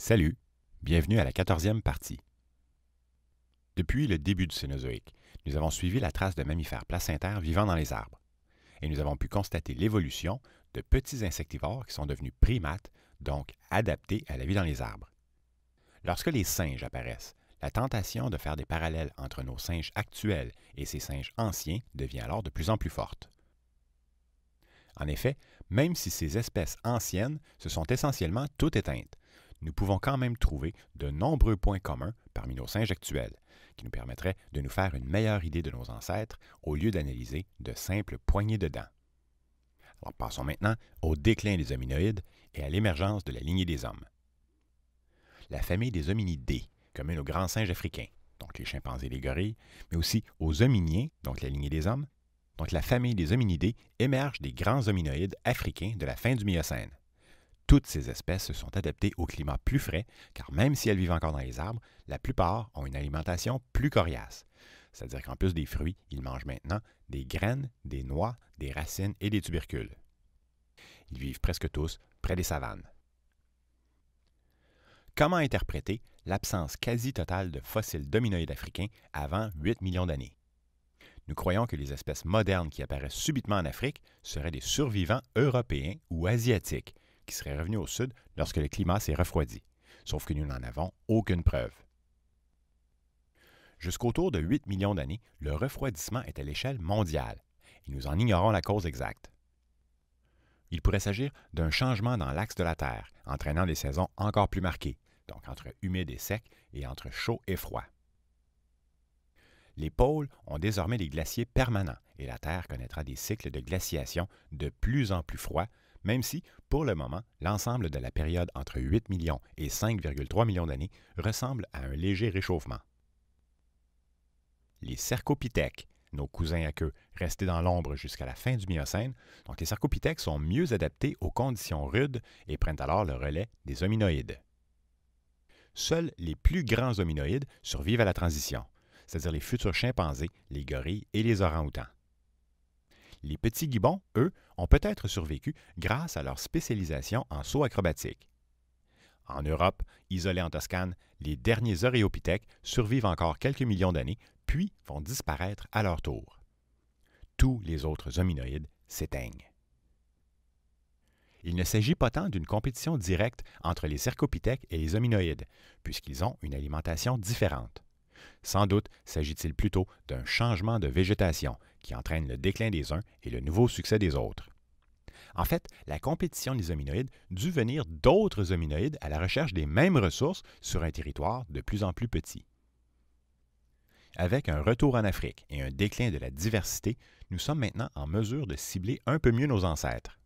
Salut, bienvenue à la 14e partie. Depuis le début du Cénozoïque, nous avons suivi la trace de mammifères placentaires vivant dans les arbres, et nous avons pu constater l'évolution de petits insectivores qui sont devenus primates, donc adaptés à la vie dans les arbres. Lorsque les singes apparaissent, la tentation de faire des parallèles entre nos singes actuels et ces singes anciens devient alors de plus en plus forte. En effet, même si ces espèces anciennes se sont essentiellement toutes éteintes, nous pouvons quand même trouver de nombreux points communs parmi nos singes actuels, qui nous permettraient de nous faire une meilleure idée de nos ancêtres au lieu d'analyser de simples poignées de dents. Alors passons maintenant au déclin des hominoïdes et à l'émergence de la lignée des hommes. La famille des hominidés, commune aux grands singes africains, donc les chimpanzés et les gorilles, mais aussi aux hominiens, donc la lignée des hommes, donc la famille des hominidés émerge des grands hominoïdes africains de la fin du Miocène. Toutes ces espèces se sont adaptées au climat plus frais, car même si elles vivent encore dans les arbres, la plupart ont une alimentation plus coriace. C'est-à-dire qu'en plus des fruits, ils mangent maintenant des graines, des noix, des racines et des tubercules. Ils vivent presque tous près des savanes. Comment interpréter l'absence quasi totale de fossiles d'hominoïdes africains avant 8 millions d'années? Nous croyons que les espèces modernes qui apparaissent subitement en Afrique seraient des survivants européens ou asiatiques, qui seraient revenus au sud lorsque le climat s'est refroidi, sauf que nous n'en avons aucune preuve. Jusqu'autour de 8 millions d'années, le refroidissement est à l'échelle mondiale, et nous en ignorons la cause exacte. Il pourrait s'agir d'un changement dans l'axe de la Terre, entraînant des saisons encore plus marquées, donc entre humide et sec et entre chaud et froid. Les pôles ont désormais des glaciers permanents, et la Terre connaîtra des cycles de glaciation de plus en plus froids, même si, pour le moment, l'ensemble de la période entre 8 millions et 5,3 millions d'années ressemble à un léger réchauffement. Les cercopithèques, nos cousins à queue restés dans l'ombre jusqu'à la fin du Miocène, donc les cercopithèques sont mieux adaptés aux conditions rudes et prennent alors le relais des hominoïdes. Seuls les plus grands hominoïdes survivent à la transition, c'est-à-dire les futurs chimpanzés, les gorilles et les orang-outans. Les petits gibbons, eux, ont peut-être survécu grâce à leur spécialisation en saut acrobatique. En Europe, isolés en Toscane, les derniers oréopithèques survivent encore quelques millions d'années, puis vont disparaître à leur tour. Tous les autres hominoïdes s'éteignent. Il ne s'agit pas tant d'une compétition directe entre les cercopithèques et les hominoïdes, puisqu'ils ont une alimentation différente. Sans doute s'agit-il plutôt d'un changement de végétation qui entraîne le déclin des uns et le nouveau succès des autres. En fait, la compétition des hominoïdes dut venir d'autres hominoïdes à la recherche des mêmes ressources sur un territoire de plus en plus petit. Avec un retour en Afrique et un déclin de la diversité, nous sommes maintenant en mesure de cibler un peu mieux nos ancêtres.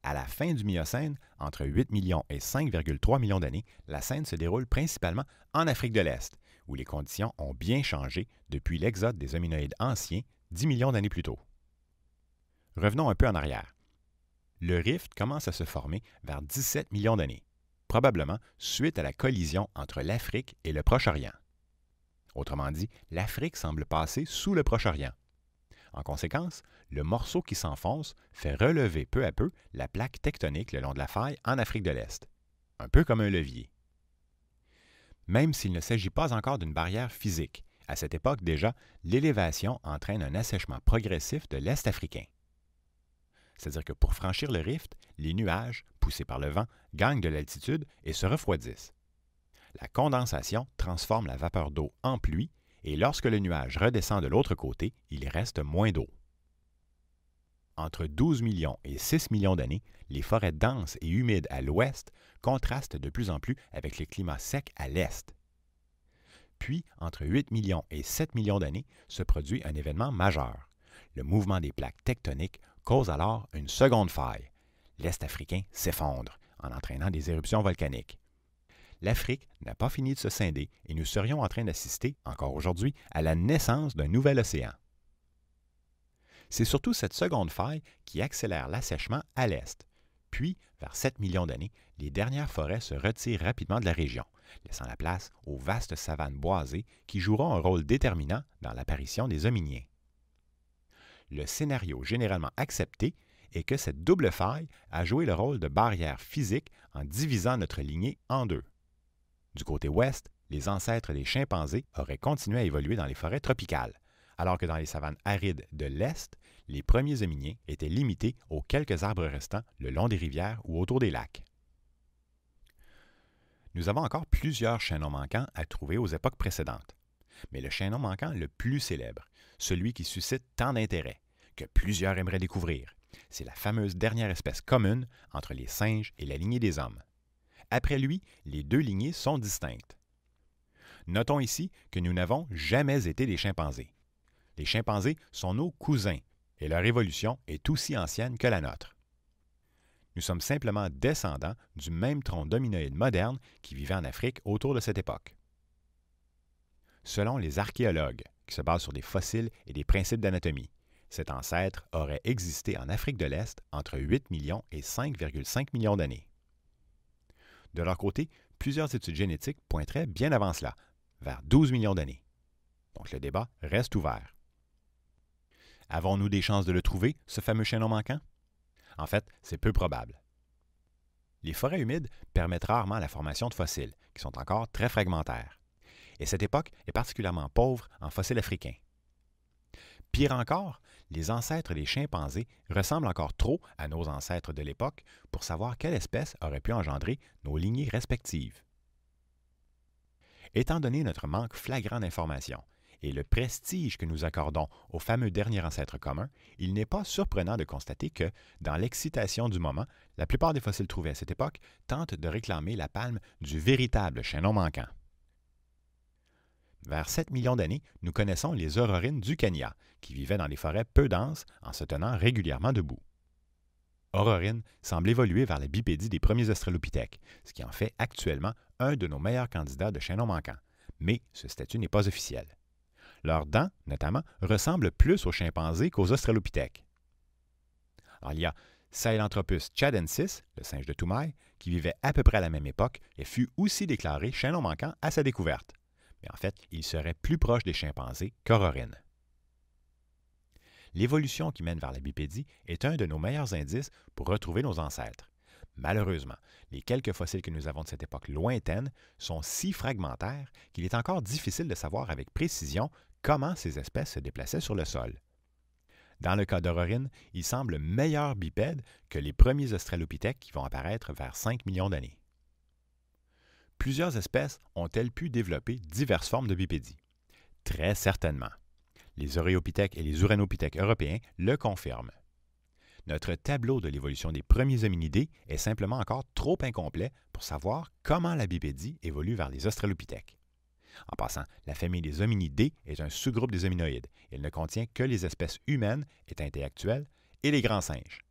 À la fin du Miocène, entre 8 millions et 5,3 millions d'années, la scène se déroule principalement en Afrique de l'Est, où les conditions ont bien changé depuis l'exode des hominoïdes anciens 10 millions d'années plus tôt. Revenons un peu en arrière. Le rift commence à se former vers 17 millions d'années, probablement suite à la collision entre l'Afrique et le Proche-Orient. Autrement dit, l'Afrique semble passer sous le Proche-Orient. En conséquence, le morceau qui s'enfonce fait relever peu à peu la plaque tectonique le long de la faille en Afrique de l'Est, un peu comme un levier. Même s'il ne s'agit pas encore d'une barrière physique, à cette époque déjà, l'élévation entraîne un assèchement progressif de l'Est africain. C'est-à-dire que pour franchir le rift, les nuages, poussés par le vent, gagnent de l'altitude et se refroidissent. La condensation transforme la vapeur d'eau en pluie et lorsque le nuage redescend de l'autre côté, il reste moins d'eau. Entre 12 millions et 6 millions d'années, les forêts denses et humides à l'ouest contrastent de plus en plus avec le climat sec à l'est. Puis, entre 8 millions et 7 millions d'années, se produit un événement majeur. Le mouvement des plaques tectoniques cause alors une seconde faille. L'Est africain s'effondre en entraînant des éruptions volcaniques. L'Afrique n'a pas fini de se scinder et nous serions en train d'assister, encore aujourd'hui, à la naissance d'un nouvel océan. C'est surtout cette seconde faille qui accélère l'assèchement à l'est. Puis, vers 7 millions d'années, les dernières forêts se retirent rapidement de la région, laissant la place aux vastes savanes boisées qui joueront un rôle déterminant dans l'apparition des hominiens. Le scénario généralement accepté est que cette double faille a joué le rôle de barrière physique en divisant notre lignée en deux. Du côté ouest, les ancêtres des chimpanzés auraient continué à évoluer dans les forêts tropicales, alors que dans les savanes arides de l'Est, les premiers hominiens étaient limités aux quelques arbres restants le long des rivières ou autour des lacs. Nous avons encore plusieurs chaînons manquants à trouver aux époques précédentes. Mais le chaînon manquant le plus célèbre, celui qui suscite tant d'intérêt, que plusieurs aimeraient découvrir, c'est la fameuse dernière espèce commune entre les singes et la lignée des hommes. Après lui, les deux lignées sont distinctes. Notons ici que nous n'avons jamais été des chimpanzés. Les chimpanzés sont nos cousins et leur évolution est aussi ancienne que la nôtre. Nous sommes simplement descendants du même tronc d'hominoïdes moderne qui vivait en Afrique autour de cette époque. Selon les archéologues, qui se basent sur des fossiles et des principes d'anatomie, cet ancêtre aurait existé en Afrique de l'Est entre 8 millions et 5,5 millions d'années. De leur côté, plusieurs études génétiques pointeraient bien avant cela, vers 12 millions d'années. Donc le débat reste ouvert. Avons-nous des chances de le trouver, ce fameux chaînon manquant? En fait, c'est peu probable. Les forêts humides permettent rarement la formation de fossiles, qui sont encore très fragmentaires. Et cette époque est particulièrement pauvre en fossiles africains. Pire encore, les ancêtres des chimpanzés ressemblent encore trop à nos ancêtres de l'époque pour savoir quelle espèce aurait pu engendrer nos lignées respectives. Étant donné notre manque flagrant d'informations et le prestige que nous accordons au fameux dernier ancêtre commun, il n'est pas surprenant de constater que, dans l'excitation du moment, la plupart des fossiles trouvés à cette époque tentent de réclamer la palme du véritable chaînon manquant. Vers 7 millions d'années, nous connaissons les aurorines du Kenya, qui vivaient dans les forêts peu denses en se tenant régulièrement debout. Aurorine semble évoluer vers la bipédie des premiers australopithèques, ce qui en fait actuellement un de nos meilleurs candidats de chaînon manquant, mais ce statut n'est pas officiel. Leurs dents, notamment, ressemblent plus aux chimpanzés qu'aux australopithèques. Alors, il y a Sahelanthropus tchadensis, le singe de Toumaï, qui vivait à peu près à la même époque et fut aussi déclaré chaînon manquant à sa découverte. Mais en fait, il serait plus proche des chimpanzés qu'Aurorine. L'évolution qui mène vers la bipédie est un de nos meilleurs indices pour retrouver nos ancêtres. Malheureusement, les quelques fossiles que nous avons de cette époque lointaine sont si fragmentaires qu'il est encore difficile de savoir avec précision comment ces espèces se déplaçaient sur le sol. Dans le cas d'Aurorine, il semble meilleur bipède que les premiers australopithèques qui vont apparaître vers 5 millions d'années. Plusieurs espèces ont-elles pu développer diverses formes de bipédie? Très certainement. Les Oreopithèques et les Uranopithèques européens le confirment. Notre tableau de l'évolution des premiers hominidés est simplement encore trop incomplet pour savoir comment la bipédie évolue vers les australopithèques. En passant, la famille des hominidés est un sous-groupe des hominoïdes. Il ne contient que les espèces humaines, éteintées actuelles, et les grands singes.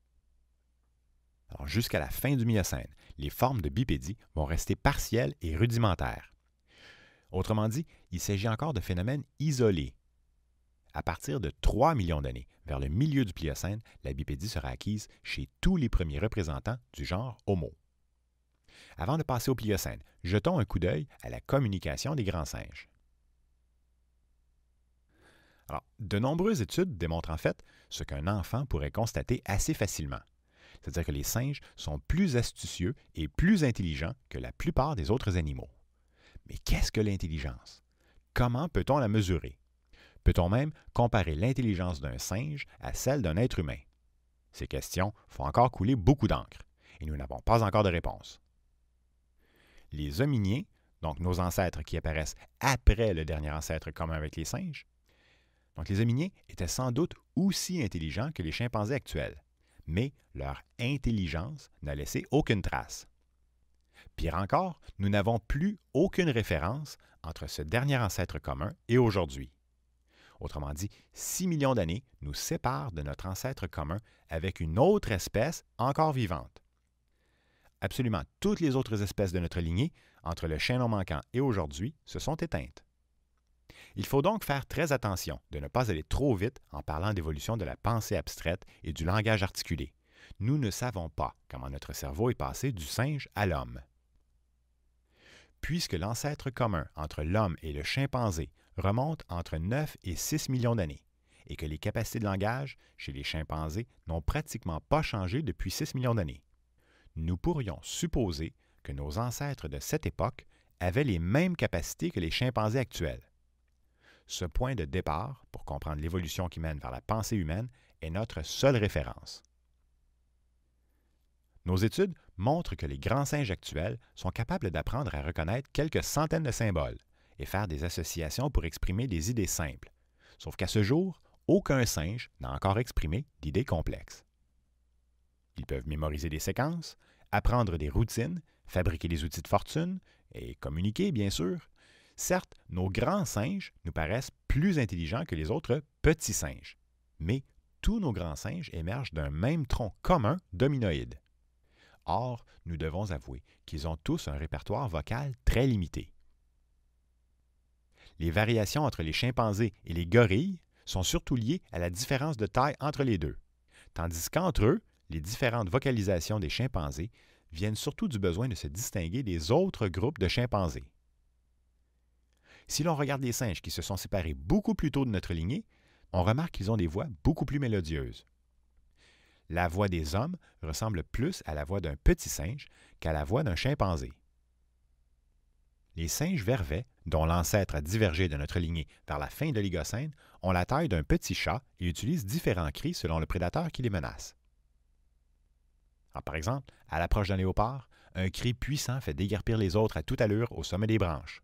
Alors, jusqu'à la fin du Miocène, les formes de bipédie vont rester partielles et rudimentaires. Autrement dit, il s'agit encore de phénomènes isolés. À partir de 3 millions d'années, vers le milieu du Pliocène, la bipédie sera acquise chez tous les premiers représentants du genre Homo. Avant de passer au Pliocène, jetons un coup d'œil à la communication des grands singes. Alors, de nombreuses études démontrent en fait ce qu'un enfant pourrait constater assez facilement. C'est-à-dire que les singes sont plus astucieux et plus intelligents que la plupart des autres animaux. Mais qu'est-ce que l'intelligence? Comment peut-on la mesurer? Peut-on même comparer l'intelligence d'un singe à celle d'un être humain? Ces questions font encore couler beaucoup d'encre, et nous n'avons pas encore de réponse. Les hominiens, donc nos ancêtres qui apparaissent après le dernier ancêtre commun avec les singes, donc les hominiens étaient sans doute aussi intelligents que les chimpanzés actuels, mais leur intelligence n'a laissé aucune trace. Pire encore, nous n'avons plus aucune référence entre ce dernier ancêtre commun et aujourd'hui. Autrement dit, 6 millions d'années nous séparent de notre ancêtre commun avec une autre espèce encore vivante. Absolument toutes les autres espèces de notre lignée, entre le chaînon manquant et aujourd'hui, se sont éteintes. Il faut donc faire très attention de ne pas aller trop vite en parlant d'évolution de la pensée abstraite et du langage articulé. Nous ne savons pas comment notre cerveau est passé du singe à l'homme. Puisque l'ancêtre commun entre l'homme et le chimpanzé remonte entre 9 et 6 millions d'années et que les capacités de langage chez les chimpanzés n'ont pratiquement pas changé depuis 6 millions d'années, nous pourrions supposer que nos ancêtres de cette époque avaient les mêmes capacités que les chimpanzés actuels. Ce point de départ, pour comprendre l'évolution qui mène vers la pensée humaine, est notre seule référence. Nos études montrent que les grands singes actuels sont capables d'apprendre à reconnaître quelques centaines de symboles et faire des associations pour exprimer des idées simples. Sauf qu'à ce jour, aucun singe n'a encore exprimé d'idées complexes. Ils peuvent mémoriser des séquences, apprendre des routines, fabriquer des outils de fortune et communiquer, bien sûr. Certes, nos grands singes nous paraissent plus intelligents que les autres petits singes, mais tous nos grands singes émergent d'un même tronc commun d'hominoïdes. Or, nous devons avouer qu'ils ont tous un répertoire vocal très limité. Les variations entre les chimpanzés et les gorilles sont surtout liées à la différence de taille entre les deux, tandis qu'entre eux, les différentes vocalisations des chimpanzés viennent surtout du besoin de se distinguer des autres groupes de chimpanzés. Si l'on regarde les singes qui se sont séparés beaucoup plus tôt de notre lignée, on remarque qu'ils ont des voix beaucoup plus mélodieuses. La voix des hommes ressemble plus à la voix d'un petit singe qu'à la voix d'un chimpanzé. Les singes vervets, dont l'ancêtre a divergé de notre lignée vers la fin de l'Oligocène, ont la taille d'un petit chat et utilisent différents cris selon le prédateur qui les menace. Alors, par exemple, à l'approche d'un léopard, un cri puissant fait déguerpir les autres à toute allure au sommet des branches.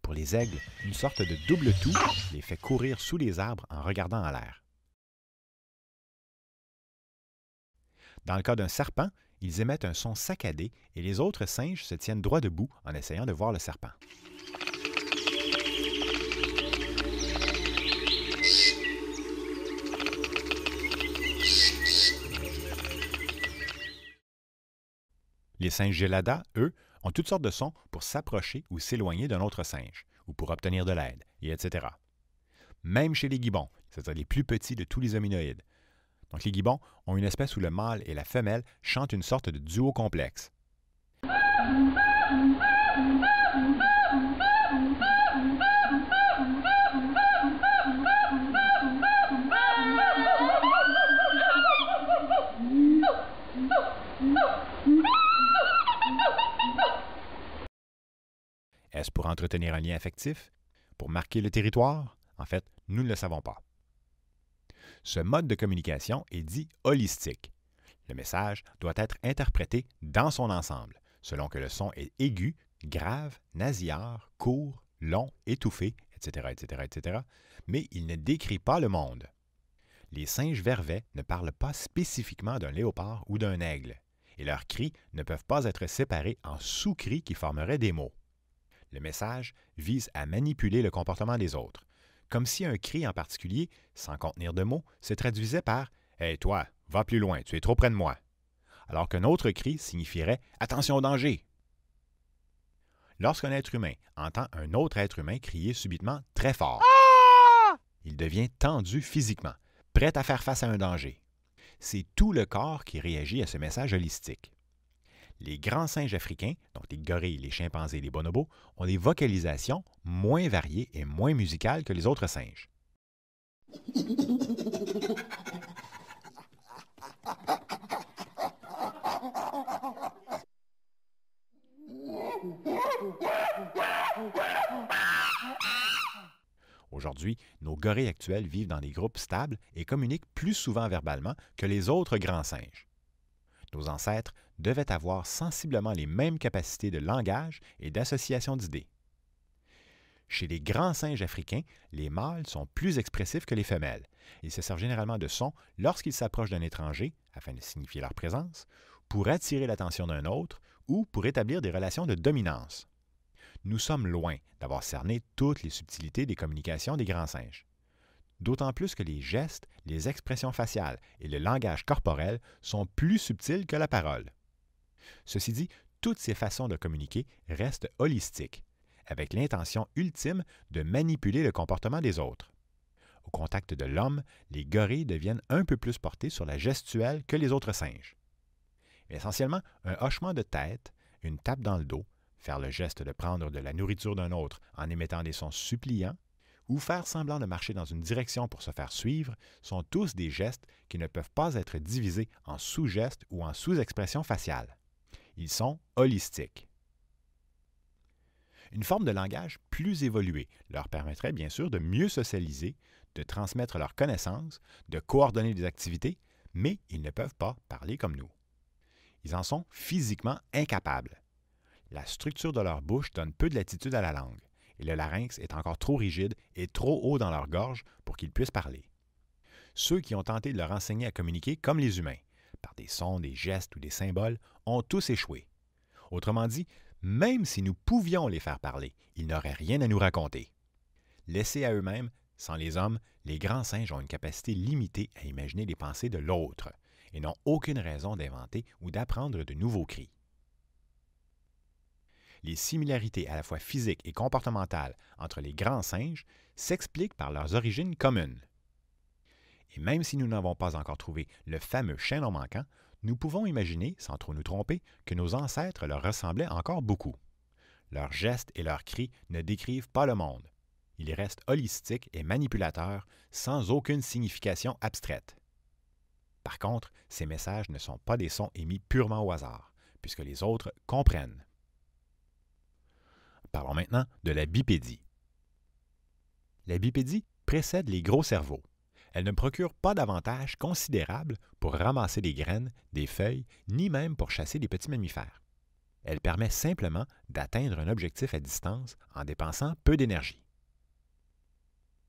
Pour les aigles, une sorte de double toux les fait courir sous les arbres en regardant en l'air. Dans le cas d'un serpent, ils émettent un son saccadé et les autres singes se tiennent droit debout en essayant de voir le serpent. Les singes geladas, eux, ont toutes sortes de sons pour s'approcher ou s'éloigner d'un autre singe, ou pour obtenir de l'aide, et etc. Même chez les gibbons, c'est-à-dire les plus petits de tous les hominoïdes. Donc les gibbons ont une espèce où le mâle et la femelle chantent une sorte de duo complexe. Est-ce pour entretenir un lien affectif? Pour marquer le territoire? En fait, nous ne le savons pas. Ce mode de communication est dit holistique. Le message doit être interprété dans son ensemble, selon que le son est aigu, grave, nasillard, court, long, étouffé, etc., etc., etc., mais il ne décrit pas le monde. Les singes vervets ne parlent pas spécifiquement d'un léopard ou d'un aigle, et leurs cris ne peuvent pas être séparés en sous-cris qui formeraient des mots. Le message vise à manipuler le comportement des autres, comme si un cri en particulier, sans contenir de mots, se traduisait par « Hey toi, va plus loin, tu es trop près de moi », alors qu'un autre cri signifierait « Attention au danger ». Lorsqu'un être humain entend un autre être humain crier subitement très fort, il devient tendu physiquement, prêt à faire face à un danger. C'est tout le corps qui réagit à ce message holistique. Les grands singes africains, donc les gorilles, les chimpanzés et les bonobos, ont des vocalisations moins variées et moins musicales que les autres singes. Aujourd'hui, nos gorilles actuels vivent dans des groupes stables et communiquent plus souvent verbalement que les autres grands singes. Nos ancêtres devaient avoir sensiblement les mêmes capacités de langage et d'association d'idées. Chez les grands singes africains, les mâles sont plus expressifs que les femelles. Ils se servent généralement de sons lorsqu'ils s'approchent d'un étranger, afin de signifier leur présence, pour attirer l'attention d'un autre ou pour établir des relations de dominance. Nous sommes loin d'avoir cerné toutes les subtilités des communications des grands singes. D'autant plus que les gestes, les expressions faciales et le langage corporel sont plus subtils que la parole. Ceci dit, toutes ces façons de communiquer restent holistiques, avec l'intention ultime de manipuler le comportement des autres. Au contact de l'homme, les gorilles deviennent un peu plus portés sur la gestuelle que les autres singes. Essentiellement, un hochement de tête, une tape dans le dos, faire le geste de prendre de la nourriture d'un autre en émettant des sons suppliants, ou faire semblant de marcher dans une direction pour se faire suivre sont tous des gestes qui ne peuvent pas être divisés en sous-gestes ou en sous-expressions faciales. Ils sont holistiques. Une forme de langage plus évoluée leur permettrait bien sûr de mieux socialiser, de transmettre leurs connaissances, de coordonner des activités, mais ils ne peuvent pas parler comme nous. Ils en sont physiquement incapables. La structure de leur bouche donne peu de latitude à la langue, et le larynx est encore trop rigide et trop haut dans leur gorge pour qu'ils puissent parler. Ceux qui ont tenté de leur enseigner à communiquer comme les humains, par des sons, des gestes ou des symboles, ont tous échoué. Autrement dit, même si nous pouvions les faire parler, ils n'auraient rien à nous raconter. Laissés à eux-mêmes, sans les hommes, les grands singes ont une capacité limitée à imaginer les pensées de l'autre et n'ont aucune raison d'inventer ou d'apprendre de nouveaux cris. Les similarités à la fois physiques et comportementales entre les grands singes s'expliquent par leurs origines communes. Et même si nous n'avons pas encore trouvé le fameux chaînon manquant, nous pouvons imaginer, sans trop nous tromper, que nos ancêtres leur ressemblaient encore beaucoup. Leurs gestes et leurs cris ne décrivent pas le monde. Ils restent holistiques et manipulateurs, sans aucune signification abstraite. Par contre, ces messages ne sont pas des sons émis purement au hasard, puisque les autres comprennent. Parlons maintenant de la bipédie. La bipédie précède les gros cerveaux. Elle ne procure pas d'avantages considérables pour ramasser des graines, des feuilles, ni même pour chasser des petits mammifères. Elle permet simplement d'atteindre un objectif à distance en dépensant peu d'énergie.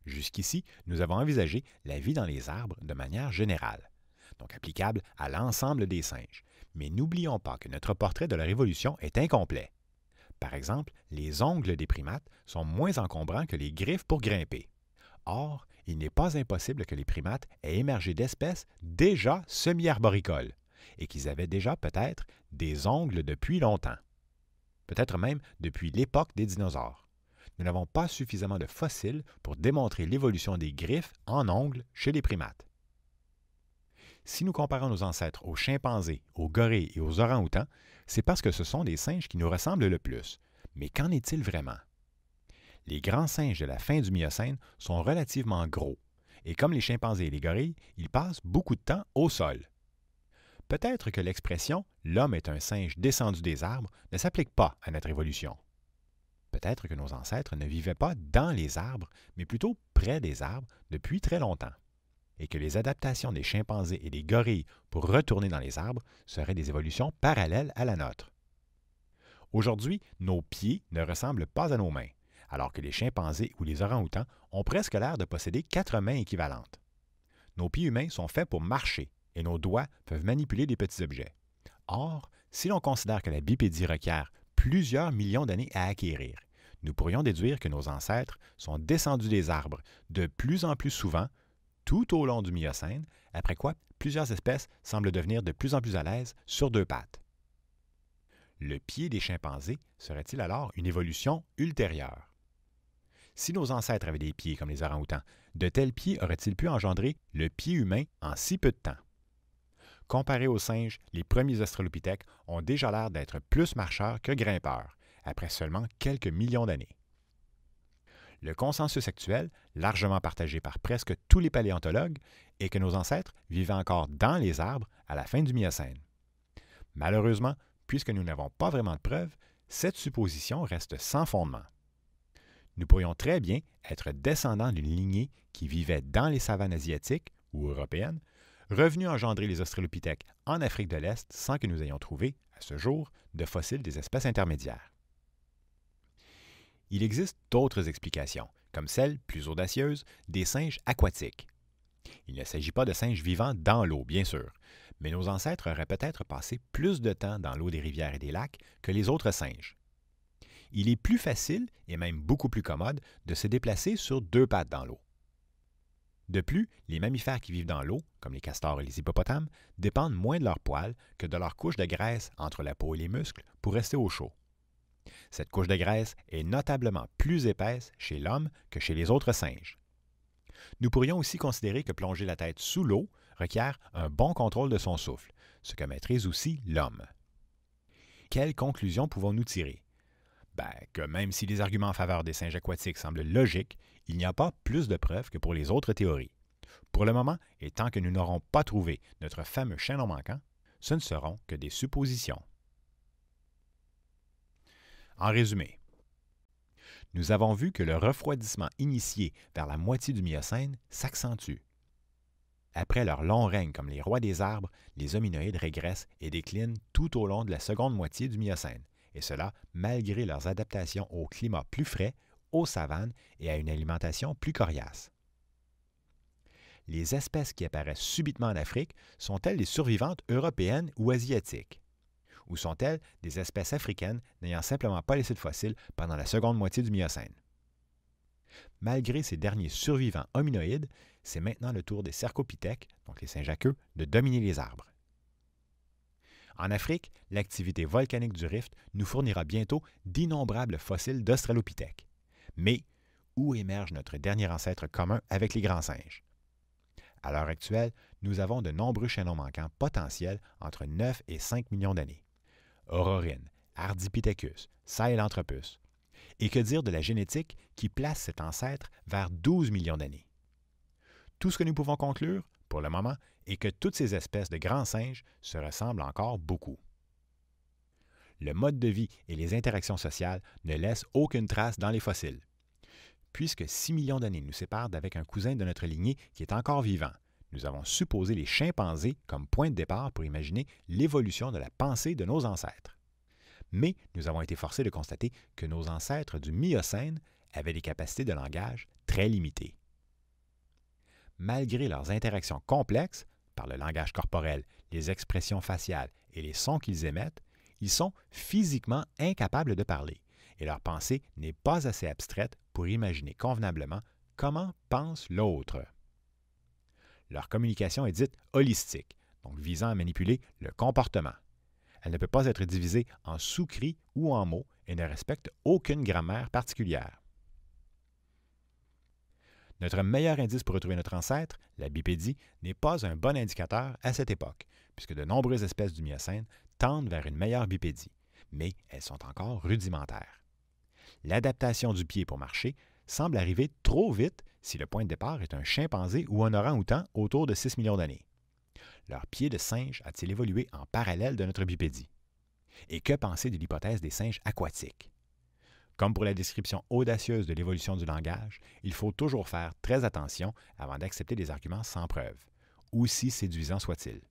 Jusqu'ici, nous avons envisagé la vie dans les arbres de manière générale, donc applicable à l'ensemble des singes. Mais n'oublions pas que notre portrait de leur évolution est incomplet. Par exemple, les ongles des primates sont moins encombrants que les griffes pour grimper. Or, il n'est pas impossible que les primates aient émergé d'espèces déjà semi-arboricoles et qu'ils avaient déjà peut-être des ongles depuis longtemps, peut-être même depuis l'époque des dinosaures. Nous n'avons pas suffisamment de fossiles pour démontrer l'évolution des griffes en ongles chez les primates. Si nous comparons nos ancêtres aux chimpanzés, aux gorilles et aux orang-outans, c'est parce que ce sont des singes qui nous ressemblent le plus. Mais qu'en est-il vraiment? Les grands singes de la fin du Miocène sont relativement gros, et comme les chimpanzés et les gorilles, ils passent beaucoup de temps au sol. Peut-être que l'expression « l'homme est un singe descendu des arbres » ne s'applique pas à notre évolution. Peut-être que nos ancêtres ne vivaient pas dans les arbres, mais plutôt près des arbres depuis très longtemps, et que les adaptations des chimpanzés et des gorilles pour retourner dans les arbres seraient des évolutions parallèles à la nôtre. Aujourd'hui, nos pieds ne ressemblent pas à nos mains, alors que les chimpanzés ou les orang-outans ont presque l'air de posséder 4 mains équivalentes. Nos pieds humains sont faits pour marcher et nos doigts peuvent manipuler des petits objets. Or, si l'on considère que la bipédie requiert plusieurs millions d'années à acquérir, nous pourrions déduire que nos ancêtres sont descendus des arbres de plus en plus souvent tout au long du Miocène, après quoi plusieurs espèces semblent devenir de plus en plus à l'aise sur 2 pattes. Le pied des chimpanzés serait-il alors une évolution ultérieure? Si nos ancêtres avaient des pieds comme les orang-outans, de tels pieds auraient-ils pu engendrer le pied humain en si peu de temps? Comparés aux singes, les premiers australopithèques ont déjà l'air d'être plus marcheurs que grimpeurs, après seulement quelques millions d'années. Le consensus actuel, largement partagé par presque tous les paléontologues, est que nos ancêtres vivaient encore dans les arbres à la fin du Miocène. Malheureusement, puisque nous n'avons pas vraiment de preuves, cette supposition reste sans fondement. Nous pourrions très bien être descendants d'une lignée qui vivait dans les savanes asiatiques ou européennes, revenus engendrer les australopithèques en Afrique de l'Est sans que nous ayons trouvé, à ce jour, de fossiles des espèces intermédiaires. Il existe d'autres explications, comme celle, plus audacieuse, des singes aquatiques. Il ne s'agit pas de singes vivant dans l'eau, bien sûr, mais nos ancêtres auraient peut-être passé plus de temps dans l'eau des rivières et des lacs que les autres singes. Il est plus facile, et même beaucoup plus commode, de se déplacer sur 2 pattes dans l'eau. De plus, les mammifères qui vivent dans l'eau, comme les castors et les hippopotames, dépendent moins de leurs poils que de leur couche de graisse entre la peau et les muscles pour rester au chaud. Cette couche de graisse est notablement plus épaisse chez l'homme que chez les autres singes. Nous pourrions aussi considérer que plonger la tête sous l'eau requiert un bon contrôle de son souffle, ce que maîtrise aussi l'homme. Quelles conclusions pouvons-nous tirer? Que même si les arguments en faveur des singes aquatiques semblent logiques, il n'y a pas plus de preuves que pour les autres théories. Pour le moment, et tant que nous n'aurons pas trouvé notre fameux chaînon manquant, ce ne seront que des suppositions. En résumé, nous avons vu que le refroidissement initié vers la moitié du Miocène s'accentue. Après leur long règne comme les rois des arbres, les hominoïdes régressent et déclinent tout au long de la seconde moitié du Miocène, et cela malgré leurs adaptations au climat plus frais, aux savanes et à une alimentation plus coriace. Les espèces qui apparaissent subitement en Afrique sont-elles les survivantes européennes ou asiatiques? Ou sont-elles des espèces africaines n'ayant simplement pas laissé de fossiles pendant la seconde moitié du Miocène? Malgré ces derniers survivants hominoïdes, c'est maintenant le tour des cercopithèques, donc les singes à queue, de dominer les arbres. En Afrique, l'activité volcanique du rift nous fournira bientôt d'innombrables fossiles d'australopithèques. Mais où émerge notre dernier ancêtre commun avec les grands singes? À l'heure actuelle, nous avons de nombreux chaînons manquants potentiels entre 9 et 5 millions d'années. Aurorine, Ardipithecus, Sahelanthropus. Et que dire de la génétique qui place cet ancêtre vers 12 millions d'années? Tout ce que nous pouvons conclure, pour le moment, est que toutes ces espèces de grands singes se ressemblent encore beaucoup. Le mode de vie et les interactions sociales ne laissent aucune trace dans les fossiles. Puisque 6 millions d'années nous séparent d'avec un cousin de notre lignée qui est encore vivant, nous avons supposé les chimpanzés comme point de départ pour imaginer l'évolution de la pensée de nos ancêtres. Mais nous avons été forcés de constater que nos ancêtres du Miocène avaient des capacités de langage très limitées. Malgré leurs interactions complexes, par le langage corporel, les expressions faciales et les sons qu'ils émettent, ils sont physiquement incapables de parler, et leur pensée n'est pas assez abstraite pour imaginer convenablement comment pense l'autre. Leur communication est dite holistique, donc visant à manipuler le comportement. Elle ne peut pas être divisée en sous-cris ou en mots et ne respecte aucune grammaire particulière. Notre meilleur indice pour retrouver notre ancêtre, la bipédie, n'est pas un bon indicateur à cette époque, puisque de nombreuses espèces du Miocène tendent vers une meilleure bipédie, mais elles sont encore rudimentaires. L'adaptation du pied pour marcher semble arriver trop vite si le point de départ est un chimpanzé ou un orang-outan autour de 6 millions d'années. Leur pied de singe a-t-il évolué en parallèle de notre bipédie? Et que penser de l'hypothèse des singes aquatiques? Comme pour la description audacieuse de l'évolution du langage, il faut toujours faire très attention avant d'accepter des arguments sans preuve, aussi séduisants soient-ils.